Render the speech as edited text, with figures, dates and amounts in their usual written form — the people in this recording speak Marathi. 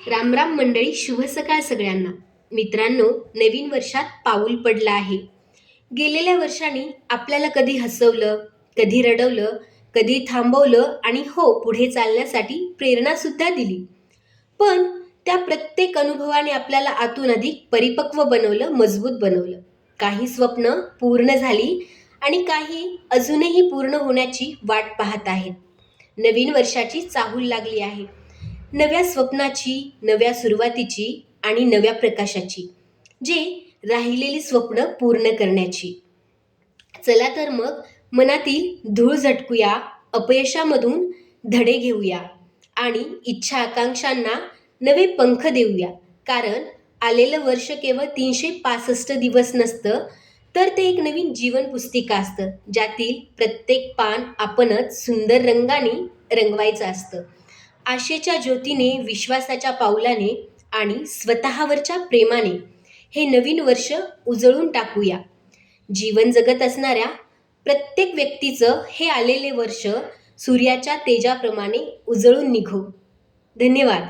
रामराम मंडळी, शुभ सकाळ सगळ्यांना. मित्रांनो, नवीन वर्षात पाऊल पडलं आहे. गेलेल्या वर्षाने आपल्याला कधी हसवलं, कधी रडवलं, कधी थांबवलं आणि हो, पुढे चालण्यासाठी प्रेरणा सुद्धा दिली. पण त्या प्रत्येक अनुभवाने आपल्याला आतून अधिक परिपक्व बनवलं, मजबूत बनवलं. काही स्वप्न पूर्ण झाली आणि काही अजूनही पूर्ण होण्याची वाट पाहत आहेत. नवीन वर्षाची चाहूल लागली आहे. नव्या स्वप्नाची, नव्या सुरुवातीची आणि नव्या प्रकाशाची, जे राहिलेली स्वप्न पूर्ण करण्याची. चला तर मग मनातील धूळ झटकूया, अपयशामधून धडे घेऊया आणि इच्छा आकांक्षांना नवे पंख देऊया. कारण आलेलं वर्ष केवळ 365 दिवस नसतं, तर ते एक नवीन जीवन पुस्तिका असतं, ज्यातील प्रत्येक पान आपणच सुंदर रंगाने रंगवायचं असतं. आशेच्या ज्योतीने, विश्वासाच्या पावलाने आणि स्वतःवरच्या प्रेमाने हे नवीन वर्ष उजळून टाकूया. जीवन जगत असणाऱ्या प्रत्येक व्यक्तीचं हे आलेले वर्ष सूर्याच्या तेजाप्रमाणे उजळून निघो. धन्यवाद.